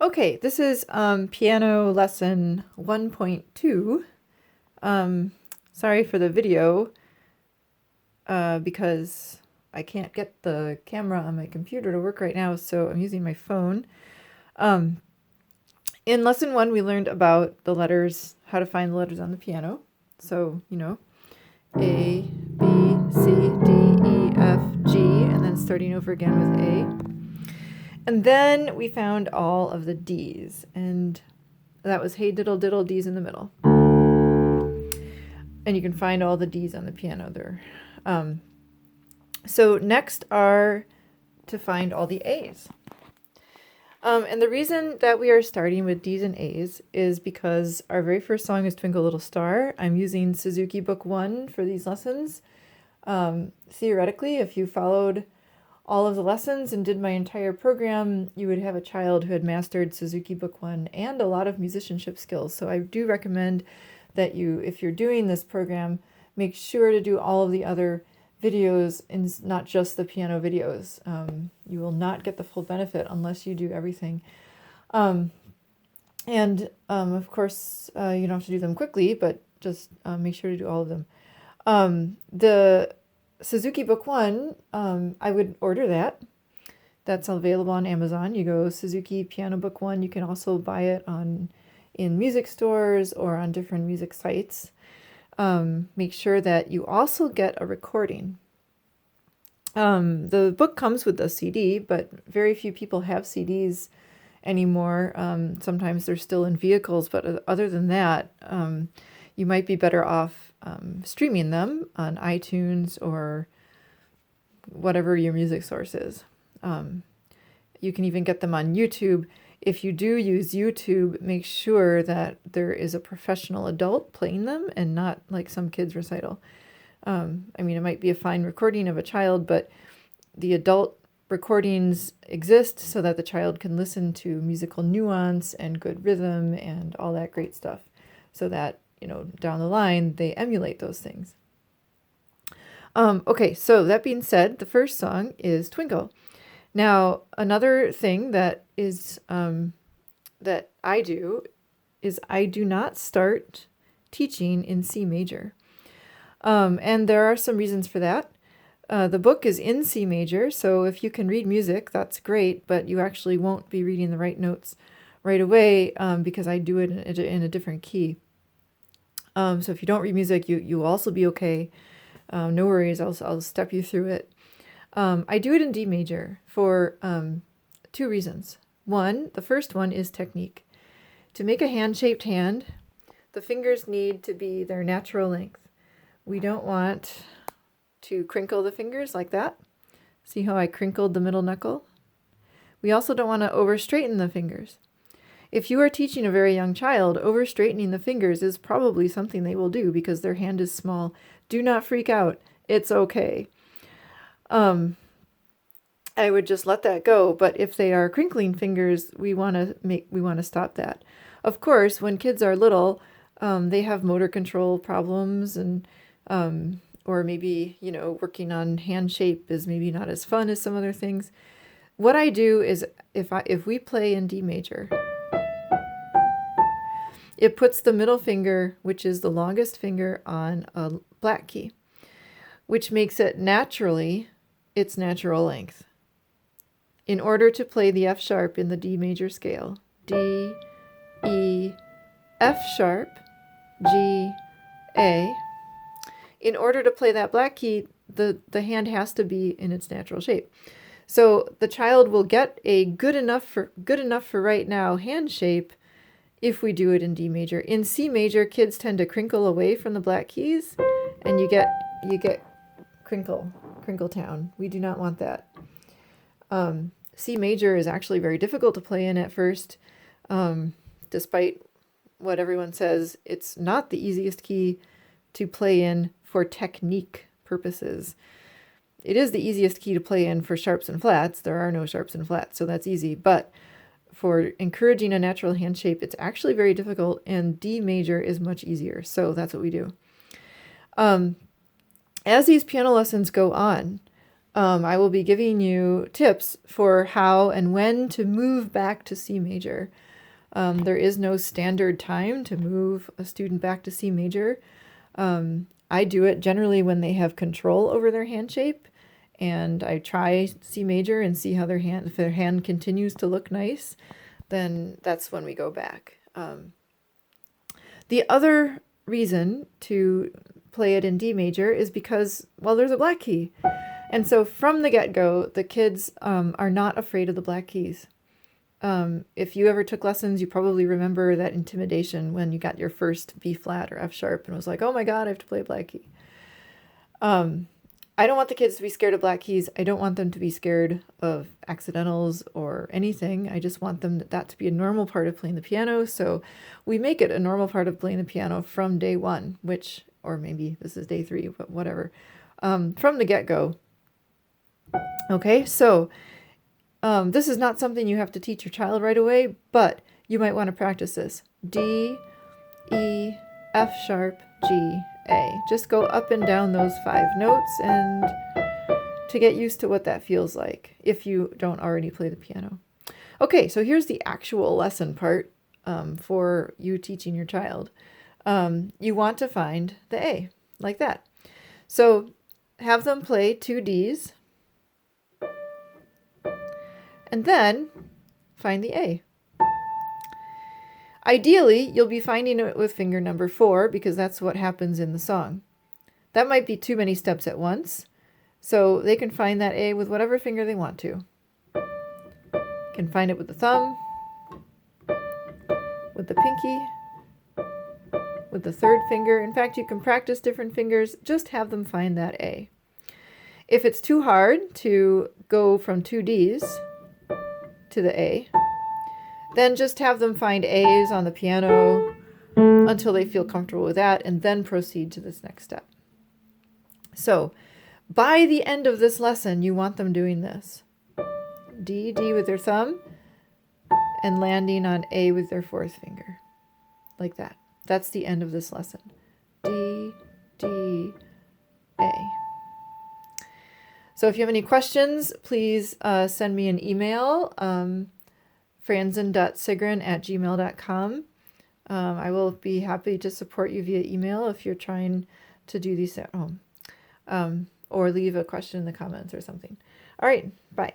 Okay, this is piano lesson 1.2. Sorry for the video because I can't get the camera on my computer to work right now, so I'm using my phone. Um, in lesson 1, we learned about the letters, how to find the letters on the piano. So, A, B, C, D, E, F, G, and then starting over again with A. And then we found all of the D's, and that was hey diddle diddle, D's in the middle. And you can find all the D's on the piano there. So next are to find all the A's. And the reason that we are starting with D's and A's is because our very first song is Twinkle Little Star. I'm using Suzuki Book 1 for these lessons. Theoretically, if you followed all of the lessons and did my entire program, you would have a child who had mastered Suzuki Book 1 and a lot of musicianship skills. So I do recommend that you, if you're doing this program, make sure to do all of the other videos and not just the piano videos. You will not get the full benefit unless you do everything. Of course, you don't have to do them quickly, but just make sure to do all of them. The Suzuki Book 1, I would order that. That's available on Amazon. You go Suzuki Piano Book 1. You can also buy it in music stores or on different music sites. Make sure that you also get a recording. The book comes with a CD, but very few people have CDs anymore. Sometimes they're still in vehicles, but other than that, you might be better off streaming them on iTunes or whatever your music source is. You can even get them on YouTube. If you do use YouTube, make sure that there is a professional adult playing them and not like some kid's recital. It might be a fine recording of a child, but the adult recordings exist so that the child can listen to musical nuance and good rhythm and all that great stuff, so that down the line they emulate those things. Okay, so that being said, the first song is Twinkle. Now, another thing that is that I do is I do not start teaching in C major. And there are some reasons for that. The book is in C major, so if you can read music, that's great, but you actually won't be reading the right notes right away because I do it in a different key. So if you don't read music, you'll also be okay. No worries, I'll step you through it. I do it in D major for 2 reasons. The first one is technique. To make a hand-shaped hand, the fingers need to be their natural length. We don't want to crinkle the fingers like that. See how I crinkled the middle knuckle? We also don't want to over-straighten the fingers. If you are teaching a very young child, over-straightening the fingers is probably something they will do because their hand is small. Do not freak out. It's okay. I would just let that go, but if they are crinkling fingers, we want to stop that. Of course, when kids are little, they have motor control problems, and or maybe working on hand shape is maybe not as fun as some other things. What I do is if we play in D major, it puts the middle finger, which is the longest finger, on a black key, which makes it naturally its natural length. In order to play the F sharp in the D major scale, D, E, F sharp, G, A, in order to play that black key, the hand has to be in its natural shape. So the child will get a good enough for right now hand shape if we do it in D major. In C major, kids tend to crinkle away from the black keys, and you get crinkle town. We do not want that. C major is actually very difficult to play in at first. Despite what everyone says, it's not the easiest key to play in for technique purposes. It is the easiest key to play in for sharps and flats. There are no sharps and flats, so that's easy. But for encouraging a natural hand shape, it's actually very difficult, and D major is much easier. So that's what we do. As these piano lessons go on, I will be giving you tips for how and when to move back to C major. There is no standard time to move a student back to C major. I do it generally when they have control over their hand shape, and I try C major and see how if their hand continues to look nice, then that's when we go back. The other reason to play it in D major is because, well, there's a black key. And so from the get-go, the kids are not afraid of the black keys. If you ever took lessons, you probably remember that intimidation when you got your first B flat or F sharp and was like, oh my God, I have to play a black key. I don't want the kids to be scared of black keys. I don't want them to be scared of accidentals or anything. I just want that to be a normal part of playing the piano. So we make it a normal part of playing the piano from day one, or maybe this is day 3, but whatever, from the get-go. Okay, so this is not something you have to teach your child right away, but you might want to practice this. D, E, F sharp, G, A. Just go up and down those 5 notes and to get used to what that feels like if you don't already play the piano. Okay, so here's the actual lesson part for you teaching your child. You want to find the A, like that. So have them play 2 Ds, and then find the A. Ideally, you'll be finding it with finger number 4 because that's what happens in the song. That might be too many steps at once, so they can find that A with whatever finger they want to. Can find it with the thumb, with the pinky, with the 3rd finger. In fact, you can practice different fingers, just have them find that A. If it's too hard to go from 2 Ds to the A, then just have them find A's on the piano until they feel comfortable with that, and then proceed to this next step. So by the end of this lesson, you want them doing this. D, D with their thumb, and landing on A with their 4th finger. Like that. That's the end of this lesson. D, D, A. So if you have any questions, please send me an email, franzen.sigrin@gmail.com. I will be happy to support you via email if you're trying to do these at home, or leave a question in the comments or something. All right, bye.